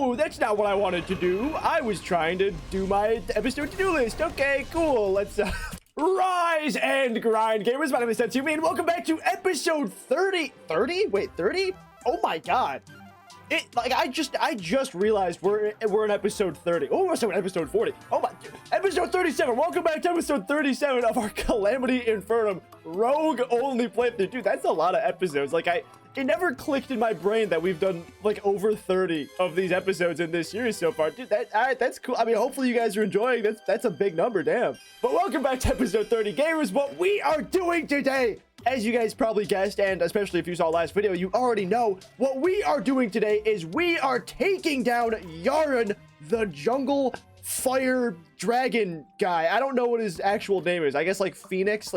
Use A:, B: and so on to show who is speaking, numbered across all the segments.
A: Oh, that's not what I wanted to do. I was trying to do my episode to-do list. Okay, cool. Let's rise and grind, gamers. My name is Tetsyumi, and welcome back to episode 30. 30? Wait, 30? Oh my god. I just realized we're in episode 30. Oh, we're in episode 40. Oh my, episode 37. Welcome back to episode 37 of our Calamity Infernum rogue only playthrough. Dude, that's a lot of episodes. It never clicked in my brain that we've done like over 30 of these episodes in this series so far. Dude, all right, that's cool. I mean, hopefully you guys are enjoying. That's a big number, damn. But welcome back to episode 30, gamers. What we are doing today, as you guys probably guessed, and especially if you saw last video, you already know what we are doing today is we are taking down Yharon, the jungle fire dragon guy. I don't know what his actual name is. I guess like Phoenix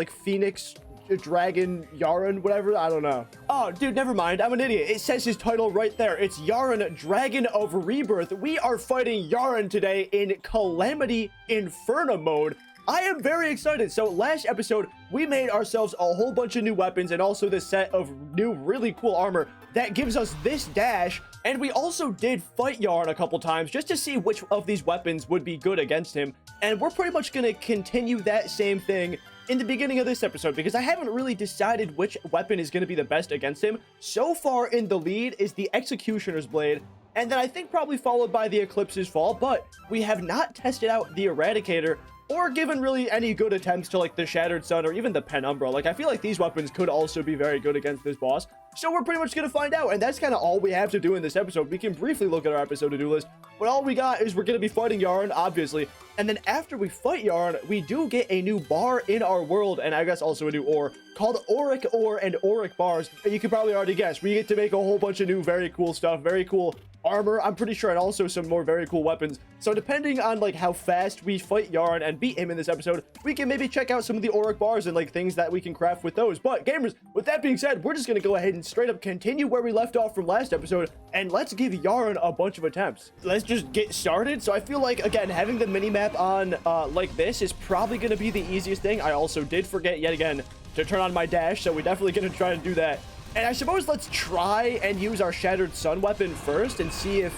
A: Dragon Yharon, whatever. I don't know. Oh, dude, never mind. I'm an idiot. It says his title right there. It's Yharon, Dragon of Rebirth. We are fighting Yharon today in Calamity Infernum Mode. I am very excited. So last episode, we made ourselves a whole bunch of new weapons and also this set of new really cool armor that gives us this dash. And we also did fight Yharon a couple times just to see which of these weapons would be good against him. And we're pretty much going to continue that same thing in the beginning of this episode, because I haven't really decided which weapon is going to be the best against him. So far in the lead is the Executioner's Blade, and then I think probably followed by the Eclipse's Fall, but we have not tested out the Eradicator or given really any good attempts to like the Shattered Sun or even the Penumbra. Like, I feel like these weapons could also be very good against this boss. So we're pretty much going to find out, and that's kind of all we have to do in this episode. We can briefly look at our episode to-do list, but all we got is we're going to be fighting Yharon, obviously. And then after we fight Yharon, we do get a new bar in our world, and I guess also a new ore, called Auric Ore and Auric Bars. And you can probably already guess, we get to make a whole bunch of new very cool stuff, very cool armor, I'm pretty sure, and also some more very cool weapons. So depending on like how fast we fight Yharon and beat him in this episode, we can maybe check out some of the Auric Bars and like things that we can craft with those. But gamers, with that being said, we're just going to go ahead and straight up continue where we left off from last episode, and let's give Yharon a bunch of attempts. Let's just get started. So I feel like, again, having the mini-map on like this is probably going to be the easiest thing. I also did forget yet again to turn on my dash, so we're definitely going to try and do that. And I suppose let's try and use our Shattered Sun weapon first and see if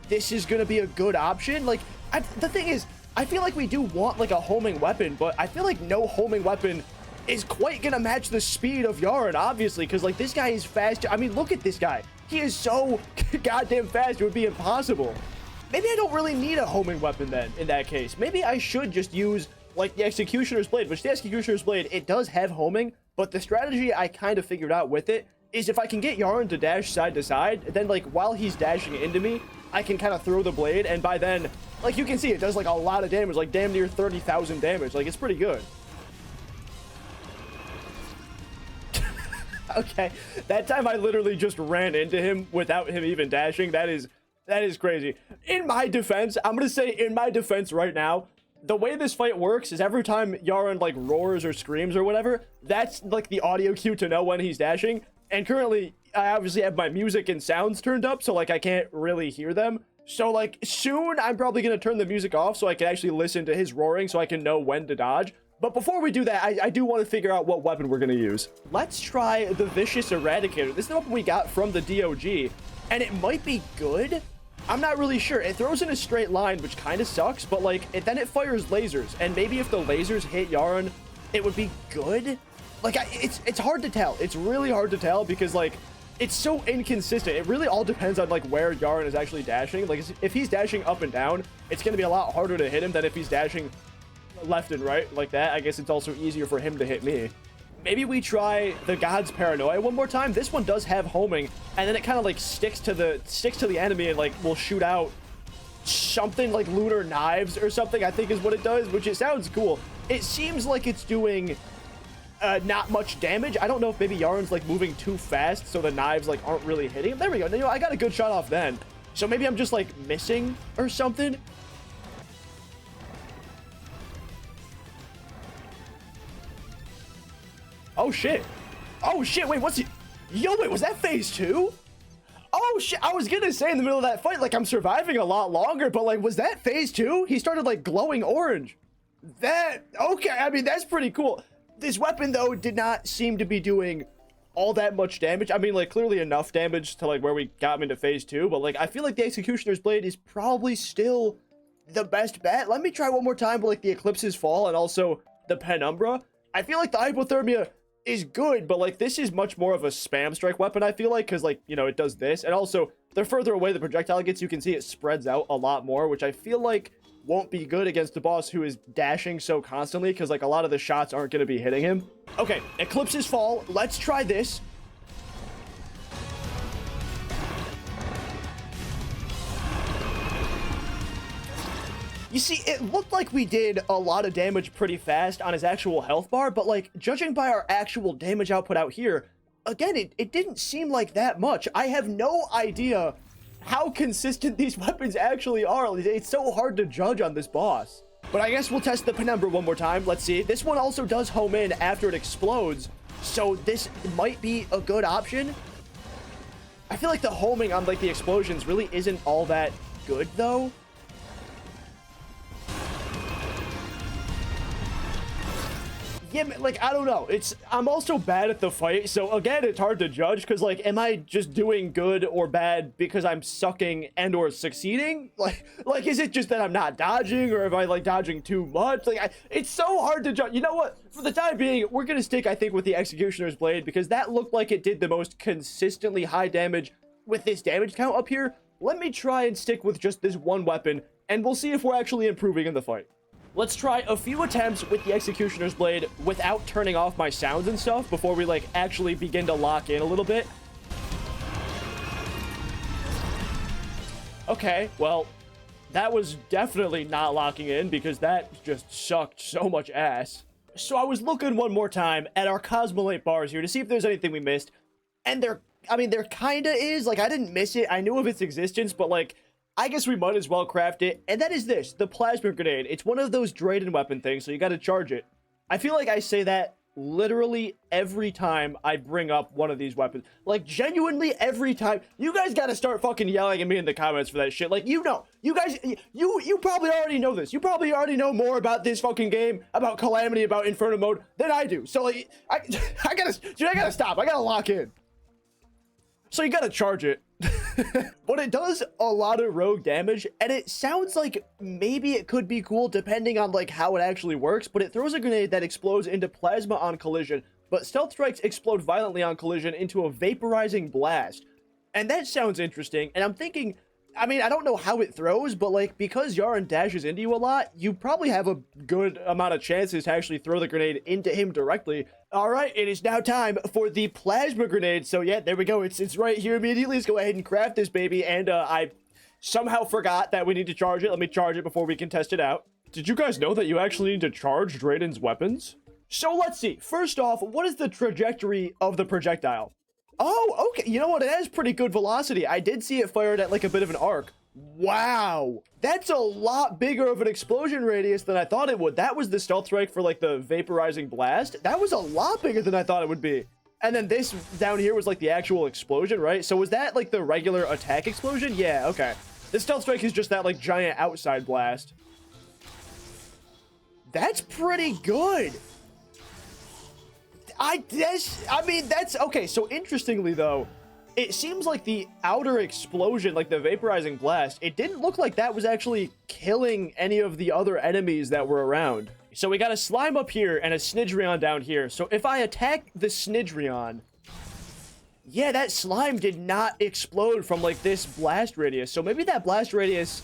A: this is going to be a good option. Like, the thing is, I feel like we do want like a homing weapon, but I feel like no homing weapon is quite gonna match the speed of Yharon, obviously, because like this guy is fast. I mean, look at this guy. He is so goddamn fast, it would be impossible. Maybe I don't really need a homing weapon then, in that case. Maybe I should just use like the Executioner's Blade, which the Executioner's Blade, it does have homing, but the strategy I kind of figured out with it is if I can get Yharon to dash side to side, then like while he's dashing into me, I can kind of throw the blade, and by then, like you can see, it does like a lot of damage, like damn near 30,000 damage. Like, it's pretty good. Okay, that time I literally just ran into him without him even dashing. That is crazy. In my defense, I'm gonna say in my defense right now, the way this fight works is every time Yharon like roars or screams or whatever, that's like the audio cue to know when he's dashing. And currently, I obviously have my music and sounds turned up, so like I can't really hear them. So like soon, I'm probably gonna turn the music off so I can actually listen to his roaring so I can know when to dodge. But before we do that, I do want to figure out what weapon we're going to use. Let's try the Vicious Eradicator. This is the weapon we got from the DOG, and it might be good. I'm not really sure. It throws in a straight line, which kind of sucks, but like then it fires lasers, and maybe if the lasers hit Yharon, it would be good. Like, it's hard to tell. It's really hard to tell because like it's so inconsistent. It really all depends on like where Yharon is actually dashing. Like if he's dashing up and down, it's going to be a lot harder to hit him than if he's dashing left and right like that. I guess it's also easier for him to hit me. Maybe we try the God's Paranoia one more time. This one does have homing, and then it kind of like sticks to the enemy and like will shoot out something like lunar knives or something, I think is what it does, which it sounds cool. It seems like it's doing not much damage. I don't know if maybe Yharon's like moving too fast so the knives like aren't really hitting him. There we go. You know, I got a good shot off then. So maybe I'm just like missing or something. Oh shit. Oh shit, wait, what's he? Yo, wait, was that phase 2? Oh shit, I was gonna say in the middle of that fight, like I'm surviving a lot longer, but like, was that phase 2? He started like glowing orange. Okay, I mean, that's pretty cool. This weapon though did not seem to be doing all that much damage. I mean, like, clearly enough damage to, like, where we got him into phase 2, but, like, I feel like the Executioner's Blade is probably still the best bet. Let me try one more time with, like, the Eclipse's Fall and also the Penumbra. I feel like the Hypothermia is good, but, like, this is much more of a spam strike weapon, I feel like, because, like, you know, it does this, and also, the further away the projectile gets, you can see it spreads out a lot more, which I feel like won't be good against a boss who is dashing so constantly, because, like, a lot of the shots aren't going to be hitting him. Okay, Eclipse's Fall. Let's try this. You see, it looked like we did a lot of damage pretty fast on his actual health bar, but, like, judging by our actual damage output out here, again, it didn't seem like that much. I have no idea how consistent these weapons actually are. It's so hard to judge on this boss. But I guess we'll test the Penumbra one more time. Let's see. This one also does home in after it explodes, so this might be a good option. I feel like the homing on, like, the explosions really isn't all that good, though. Yeah, like, I don't know. I'm also bad at the fight, so again, it's hard to judge, because, like, am I just doing good or bad because I'm sucking and or succeeding? Like, is it just that I'm not dodging, or am I, like, dodging too much? Like, it's so hard to judge. You know what? For the time being, we're gonna stick, I think, with the Executioner's Blade, because that looked like it did the most consistently high damage with this damage count up here. Let me try and stick with just this one weapon, and we'll see if we're actually improving in the fight. Let's try a few attempts with the Executioner's Blade without turning off my sounds and stuff before we, like, actually begin to lock in a little bit. Okay, well, that was definitely not locking in, because that just sucked so much ass. So I was looking one more time at our Cosmolite bars here to see if there's anything we missed, and there kinda is. Like, I didn't miss it. I knew of its existence, but, like, I guess we might as well craft it, and that is this, the Plasma Grenade. It's one of those Drayden weapon things, so you gotta charge it. I feel like I say that literally every time I bring up one of these weapons. Like, genuinely every time. You guys gotta start fucking yelling at me in the comments for that shit. Like, you know, you guys, you probably already know this. You probably already know more about this fucking game, about Calamity, about Infernum Mode, than I do. So, like, I gotta stop. I gotta lock in. So you gotta charge it. But it does a lot of rogue damage, and it sounds like maybe it could be cool depending on, like, how it actually works, but it throws a grenade that explodes into plasma on collision, but stealth strikes explode violently on collision into a vaporizing blast. And that sounds interesting, and I'm thinking, I mean, I don't know how it throws, but, like, because Yharon dashes into you a lot, you probably have a good amount of chances to actually throw the grenade into him directly. All right, it is now time for the Plasma Grenade. So, yeah, there we go. It's right here immediately. Let's go ahead and craft this baby. And I somehow forgot that we need to charge it. Let me charge it before we can test it out. Did you guys know that you actually need to charge Drayden's weapons? So, let's see. First off, what is the trajectory of the projectile? Oh, okay. You know what? It has pretty good velocity. I did see it fired at, like, a bit of an arc. Wow. That's a lot bigger of an explosion radius than I thought it would. That was the stealth strike for, like, the vaporizing blast. That was a lot bigger than I thought it would be. And then this down here was, like, the actual explosion, right? So was that, like, the regular attack explosion? Yeah, okay. The stealth strike is just that, like, giant outside blast. That's pretty good. I mean, that's okay. So interestingly, though, it seems like the outer explosion, like the vaporizing blast, it didn't look like that was actually killing any of the other enemies that were around. So we got a slime up here and a Snidrion down here. So if I attack the Snidrion, yeah, that slime did not explode from, like, this blast radius. So maybe that blast radius,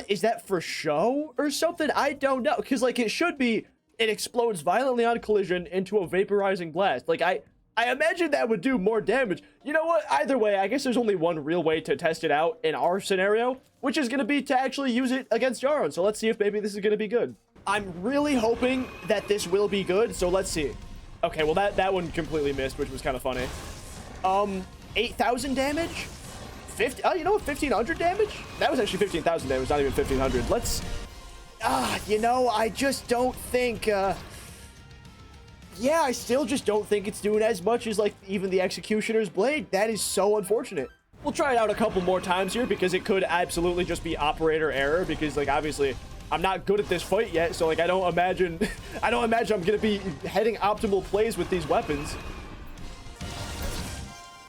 A: is that for show or something? I don't know, because, like, it should be. It explodes violently on collision into a vaporizing blast. Like, I imagine that would do more damage. You know what? Either way, I guess there's only one real way to test it out in our scenario, which is going to be to actually use it against Yharon. So let's see if maybe this is going to be good. I'm really hoping that this will be good, so let's see. Okay, well, that one completely missed, which was kind of funny. 8,000 damage? 50, you know what? 1,500 damage? That was actually 15,000 damage, not even 1,500. Let's... you know, I just don't think, yeah, I still just don't think it's doing as much as, like, even the Executioner's Blade. That is so unfortunate. We'll try it out a couple more times here, because it could absolutely just be operator error, because, like, obviously, I'm not good at this fight yet, so, like, I don't imagine I'm gonna be heading optimal plays with these weapons.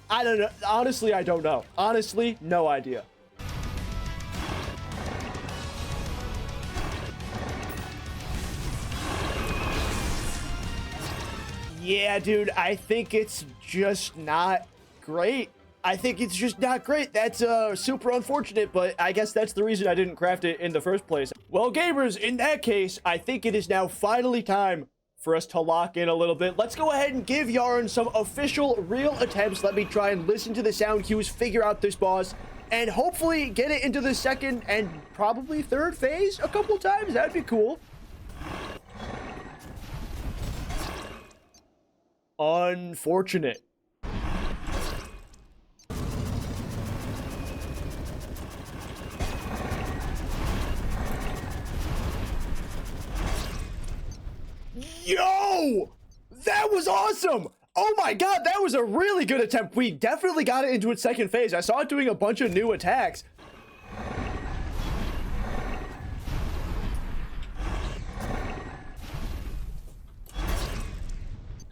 A: I don't know. Honestly, I don't know. Honestly, no idea. Yeah, dude, I think it's just not great. I think it's just not great. That's super unfortunate, but I guess that's the reason I didn't craft it in the first place. Well, gamers, in that case, I think it is now finally time for us to lock in a little bit. Let's go ahead and give Yharon some official real attempts. Let me try and listen to the sound cues, figure out this boss, and hopefully get it into the second and probably third phase a couple times. That'd be cool. Unfortunate. Yo! That was awesome! Oh my god, that was a really good attempt. We definitely got it into its second phase. I saw it doing a bunch of new attacks.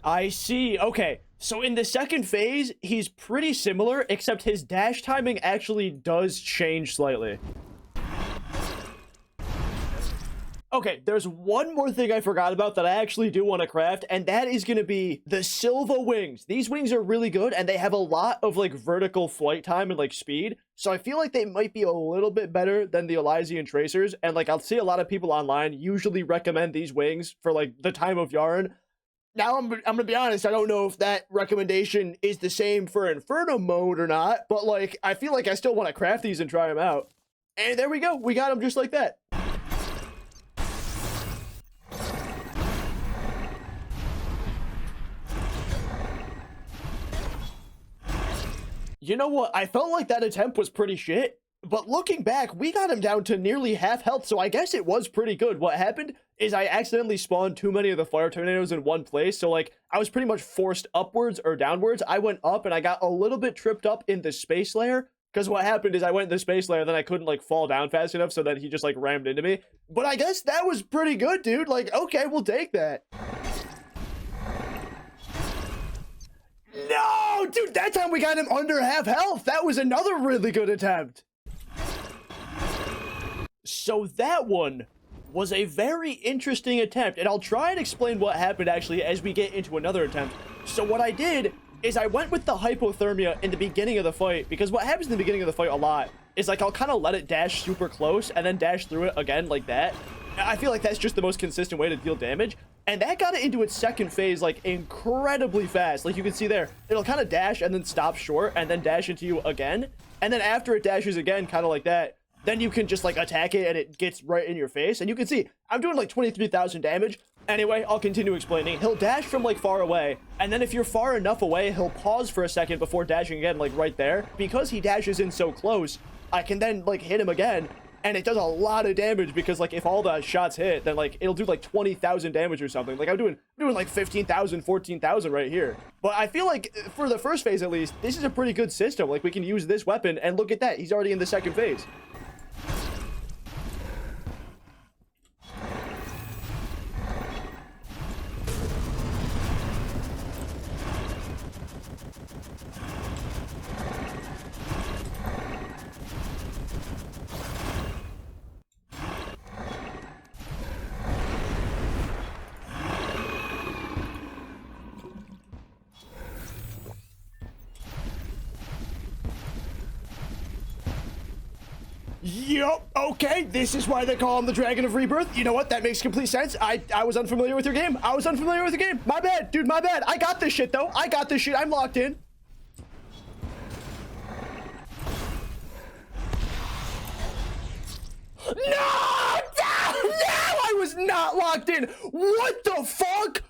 A: I see. Okay, so in the second phase, he's pretty similar, except his dash timing actually does change slightly. Okay, there's one more thing I forgot about that I actually do want to craft, and that is going to be the Silva wings. These wings are really good, and they have a lot of, like, vertical flight time and, like, speed. So I feel like they might be a little bit better than the Elysian Tracers. And, like, I'll see a lot of people online usually recommend these wings for, like, the time of Yharon. Now, I'm going to be honest, I don't know if that recommendation is the same for Infernum Mode or not, but, like, I feel like I still want to craft these and try them out. And there we go. We got them just like that. You know what? I felt like that attempt was pretty shit, but looking back, we got him down to nearly half health, so I guess it was pretty good. What happened is I accidentally spawned too many of the fire tornadoes in one place, so like I was pretty much forced upwards or downwards. I went up and I got a little bit tripped up in the space layer, because what happened is I went in the space layer, then I couldn't like fall down fast enough, so that he just like rammed into me. But I guess that was pretty good, dude. Like, okay, we'll take that. No, dude, that time we got him under half health. That was another really good attempt. So that one was a very interesting attempt, and I'll try and explain what happened actually as we get into another attempt. So what I did is I went with the hypothermia in the beginning of the fight, because what happens in the beginning of the fight a lot is like I'll kind of let it dash super close and then dash through it again like that. I feel like that's just the most consistent way to deal damage. And that got it into its second phase, like, incredibly fast. Like, you can see there, it'll kind of dash and then stop short and then dash into you again. And then after it dashes again, kind of like that, then you can just, like, attack it and it gets right in your face. And you can see, I'm doing, like, 23,000 damage. Anyway, I'll continue explaining. He'll dash from, like, far away. And then if you're far enough away, he'll pause for a second before dashing again, like, right there. Because he dashes in so close, I can then, like, hit him again. And it does a lot of damage because, like, if all the shots hit, then, like, it'll do, like, 20,000 damage or something. Like, I'm doing like, 15,000, 14,000 right here. But I feel like, for the first phase at least, this is a pretty good system. Like, we can use this weapon, and look at that. He's already in the second phase. Yup, okay, this is why they call him the Dragon of Rebirth. You know what? That makes complete sense. I was unfamiliar with your game. I was unfamiliar with the game. My bad, dude, my bad. I got this shit, though. I got this shit. I'm locked in. No! No! I was not locked in. What the fuck?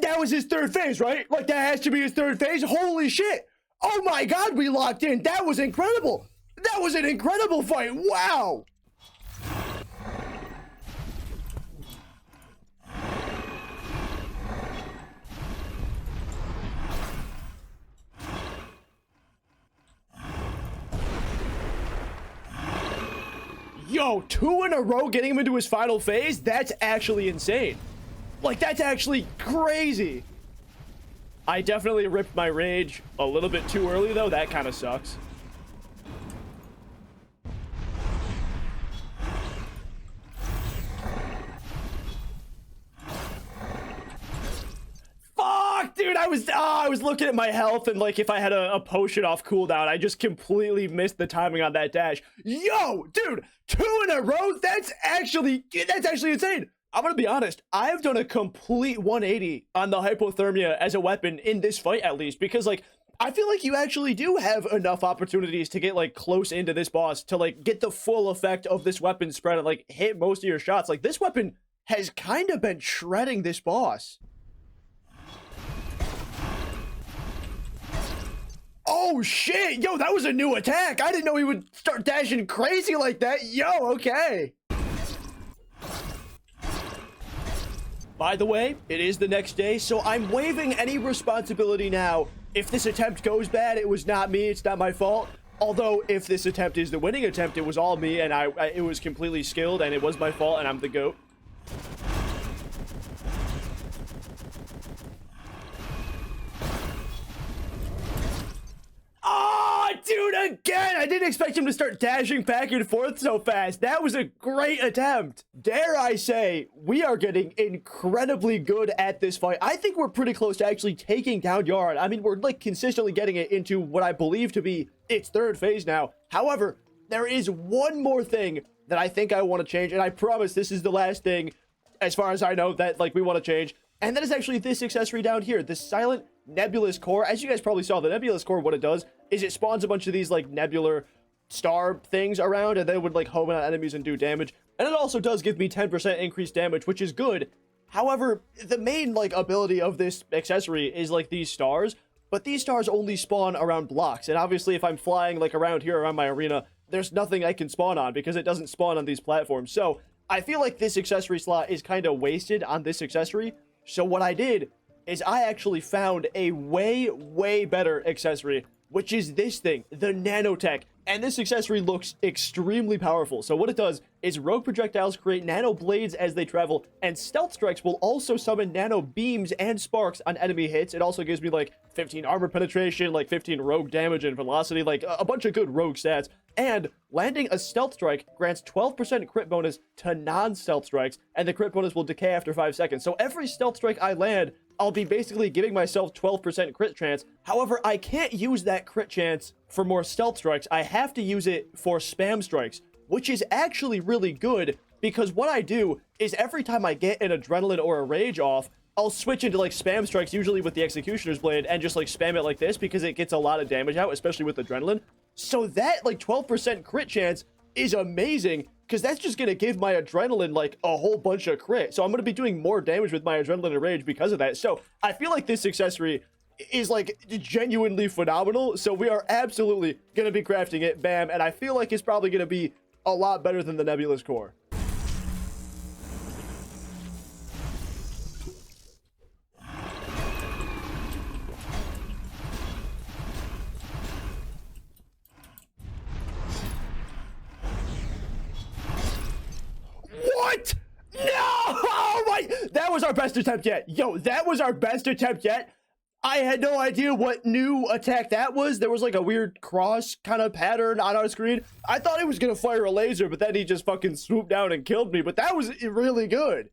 A: That was his third phase, right? Like, that has to be his third phase? Holy shit. Oh my god, we locked in. That was incredible. That was an incredible fight. Wow. Yo, 2 in a row getting him into his final phase? That's actually insane. Like, that's actually crazy. I definitely ripped my rage a little bit too early, though. That kind of sucks. Fuck, dude, I was looking at my health, and like if I had a potion off cooldown, I just completely missed the timing on that dash. Yo, dude, 2 in a row? That's actually insane. I'm gonna be honest, I've done a complete 180 on the hypothermia as a weapon in this fight, at least, because like I feel like you actually do have enough opportunities to get like close into this boss to like get the full effect of this weapon spread and like hit most of your shots. Like this weapon has kind of been shredding this boss. Oh shit, yo, that was a new attack. I didn't know he would start dashing crazy like that. Yo, okay. By the way, it is the next day, so I'm waiving any responsibility now. If this attempt goes bad, it was not me, it's not my fault. Although, if this attempt is the winning attempt, it was all me, and it was completely skilled, and it was my fault, and I'm the GOAT. Oh, dude, again! I didn't expect him to start dashing back and forth so fast. That was a great attempt. Dare I say, we are getting incredibly good at this fight. I think we're pretty close to actually taking down Yharon. I mean, we're like consistently getting it into what I believe to be its 3rd phase now. However, there is one more thing that I think I want to change, and I promise this is the last thing, as far as I know, that like we want to change. And that is actually this accessory down here, the Silent Nebulous Core. As you guys probably saw, the Nebulous Core, what it does is it spawns a bunch of these like nebular star things around, and they would like home in on enemies and do damage. And it also does give me 10% increased damage, which is good. However, the main like ability of this accessory is like these stars, but these stars only spawn around blocks. And obviously if I'm flying like around here around my arena, there's nothing I can spawn on because it doesn't spawn on these platforms. So I feel like this accessory slot is kind of wasted on this accessory. So what I did is I actually found a way better accessory, which is this thing, the Nanotech. And this accessory looks extremely powerful. So what it does is rogue projectiles create nano blades as they travel, and stealth strikes will also summon nano beams and sparks on enemy hits. It also gives me like 15 armor penetration, like 15 rogue damage and velocity, like a bunch of good rogue stats. And landing a stealth strike grants 12% crit bonus to non-stealth strikes, and the crit bonus will decay after 5 seconds. So every stealth strike I land, I'll be basically giving myself 12% crit chance. However, I can't use that crit chance for more stealth strikes. I have to use it for spam strikes, which is actually really good, because what I do is every time I get an adrenaline or a rage off, I'll switch into like spam strikes, usually with the Executioner's Blade, and just like spam it like this because it gets a lot of damage out, especially with adrenaline. So that like 12% crit chance is amazing, because that's just going to give my adrenaline like a whole bunch of crit. So I'm going to be doing more damage with my adrenaline and rage because of that. So I feel like this accessory is like genuinely phenomenal. So we are absolutely going to be crafting it, bam. And I feel like it's probably going to be a lot better than the Nebulous Core. What? No! Oh my! That was our best attempt yet. Yo, that was our best attempt yet. I had no idea what new attack that was. There was like a weird cross kind of pattern on our screen. I thought he was gonna fire a laser, but then he just fucking swooped down and killed me. But that was really good.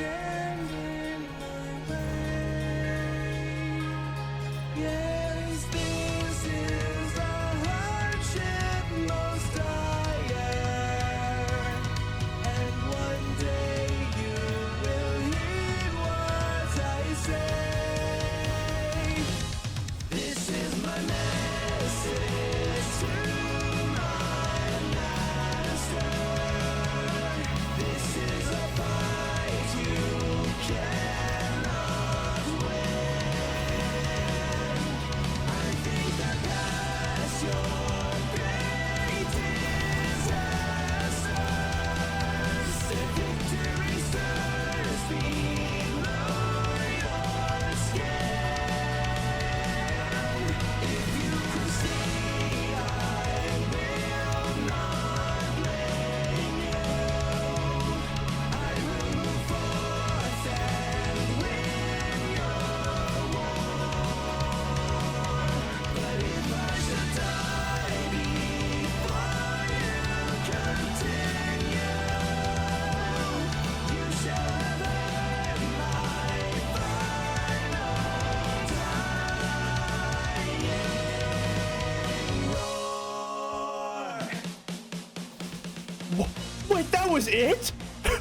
B: stand in my way. Yes, this is a hardship most dire, and one day you will heed what I say. This is my message to my master. This is a fight you cannot win. I think that past your great disasters, the victory stirs below your skin. If you could see, I will not blame you. I will move forth and win your war. But if I should die before you continue, you shall have heard my final dying roar.
A: Wait, that was it? Wait,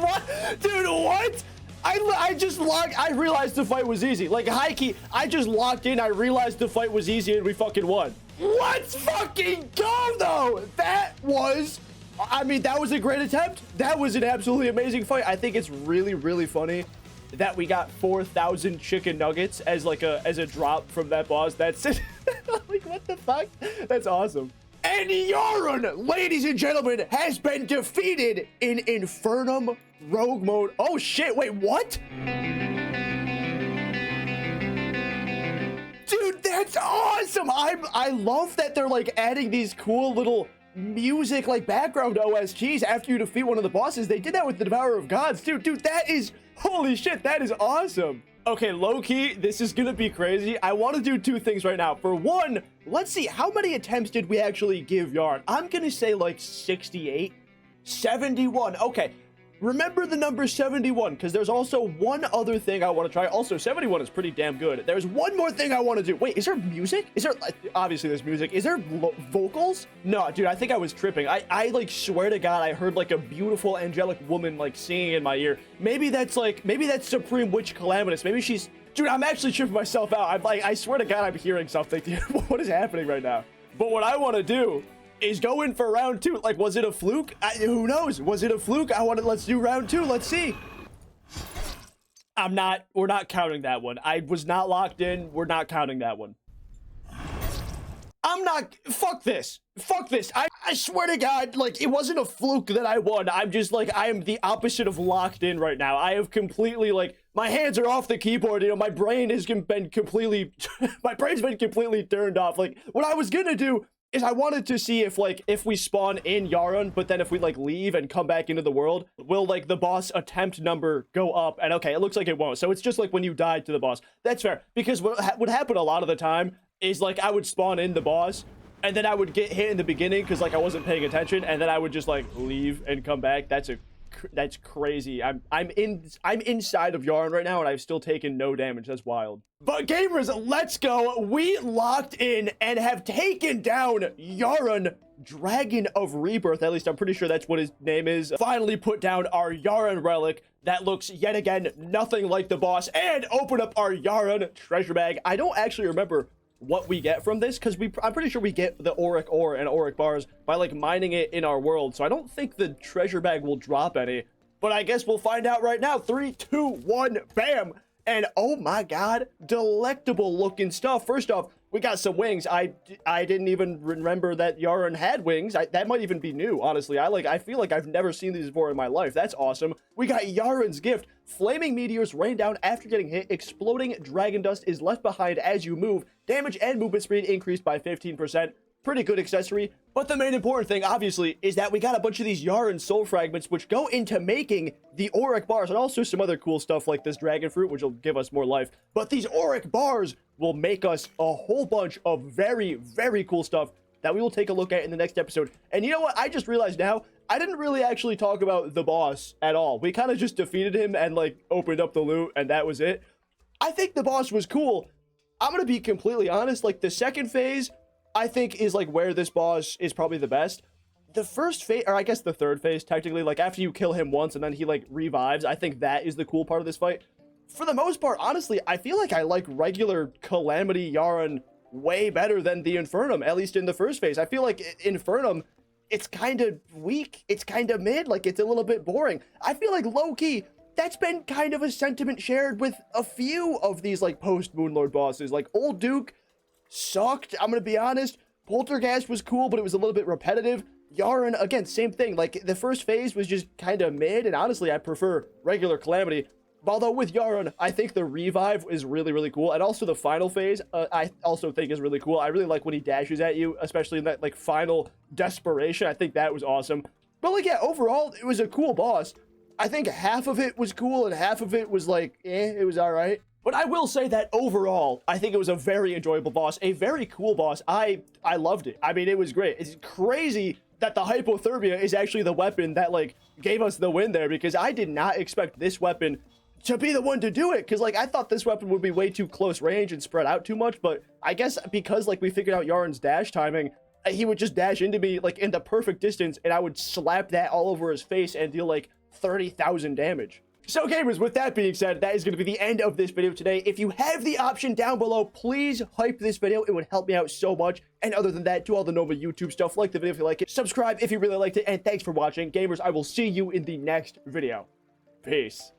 A: what? Dude, what? I just logged. I realized the fight was easy. Like, high key, I just logged in. I realized the fight was easy and we fucking won. Let's fucking go, though. That was, I mean, that was a great attempt. That was an absolutely amazing fight. I think it's really, really funny that we got 4,000 chicken nuggets as like as a drop from that boss. That's it. Like, what the fuck? That's awesome. And Yharon, ladies and gentlemen, has been defeated in Infernum Rogue Mode. Oh shit, wait, what? Dude, that's awesome. I love that they're like adding these cool little music like background OSTs after you defeat one of the bosses. They did that with the Devourer of Gods. Dude, that is, holy shit, that is awesome. Okay, low-key, this is gonna be crazy. I want to do two things right now. For one, let's see, how many attempts did we actually give Yharon? I'm gonna say like 68, 71. Okay, remember the number 71, because there's also one other thing I want to try. Also, 71 is pretty damn good. There's one more thing I want to do. Wait, is there music? Is there, obviously there's music. Is there vocals? No, dude, I think I was tripping. I like swear to God, I heard like a beautiful angelic woman like singing in my ear. Maybe that's Supreme Witch Calamitous. Maybe she's, dude, I'm actually tripping myself out. I'm like, I swear to God, I'm hearing something, dude. What is happening right now? But what I want to do is go in for round two. Like, was it a fluke? Who knows? Was it a fluke? Let's do round two. Let's see. We're not counting that one. I was not locked in. We're not counting that one. Fuck this. I swear to God, like, it wasn't a fluke that I won. I'm just like, I am the opposite of locked in right now. I have completely, like, my hands are off the keyboard. You know, my brain has been completely, my brain's been completely turned off. Like, what I was gonna do is I wanted to see if, like, if we spawn in Yharon, but then if we, like, leave and come back into the world, will, like, the boss attempt number go up? And, okay, it looks like it won't. So it's just, like, when you died to the boss. That's fair. Because what would happen a lot of the time is, like, I would spawn in the boss, and then I would get hit in the beginning because, like, I wasn't paying attention, and then I would just, like, leave and come back. That's crazy. I'm inside of Yharon right now, and I've still taken no damage. That's wild. But gamers, let's go. We locked in and have taken down Yharon, Dragon of Rebirth. At least I'm pretty sure that's what his name is. Finally put down our Yharon relic that looks yet again nothing like the boss, and open up our Yharon treasure bag. I don't actually remember what we get from this, because I'm pretty sure we get the auric ore and auric bars by, like, mining it in our world. So I don't think the treasure bag will drop any, but I guess we'll find out right now. 3, 2, 1, bam. And oh my God, delectable looking stuff. First off, we got some wings. I didn't even remember that Yharon had wings. That might even be new, honestly. I feel like I've never seen these before in my life. That's awesome. We got Yharon's gift. Flaming meteors rain down after getting hit. Exploding dragon dust is left behind as you move. Damage and movement speed increased by 15%. Pretty good accessory. But the main important thing, obviously, is that we got a bunch of these Yharon soul fragments, which go into making the auric bars, and also some other cool stuff like this dragon fruit, which will give us more life. But these auric bars will make us a whole bunch of very, very cool stuff that we will take a look at in the next episode. And you know what? I just realized now, I didn't really actually talk about the boss at all. We kind of just defeated him and like opened up the loot and that was it. I think the boss was cool. I'm gonna be completely honest, like the second phase, I think is like where this boss is probably the best. The first phase, or I guess the third phase, technically, like after you kill him once and then he like revives, I think that is the cool part of this fight. For the most part, honestly, I feel like I like regular Calamity Yharon way better than the Infernum, at least in the first phase. I feel like Infernum, it's kind of weak, it's kind of mid, like it's a little bit boring. I feel like low-key, that's been kind of a sentiment shared with a few of these like post-Moonlord bosses. Like Old Duke sucked, I'm gonna be honest. Poltergeist was cool, but it was a little bit repetitive. Yharon, again, same thing. Like the first phase was just kind of mid, and honestly, I prefer regular Calamity. Although with Yharon, I think the revive is really, really cool. And also the final phase, I also think is really cool. I really like when he dashes at you, especially in that like final desperation. I think that was awesome. But like, yeah, overall, it was a cool boss. I think half of it was cool and half of it was like, it was all right. But I will say that overall, I think it was a very enjoyable boss, a very cool boss. I loved it. I mean, it was great. It's crazy that the hypothermia is actually the weapon that like gave us the win there, because I did not expect this weapon to be the one to do it, because like I thought this weapon would be way too close range and spread out too much. But I guess because like we figured out Yharon's dash timing, he would just dash into me like in the perfect distance and I would slap that all over his face and deal like 30,000 damage. So gamers, with that being said, that is going to be the end of this video today. If you have the option down below, please hype this video. It would help me out so much. And other than that, do all the normal YouTube stuff. Like the video if you like it, subscribe if you really liked it, and thanks for watching. Gamers, I will see you in the next video. Peace.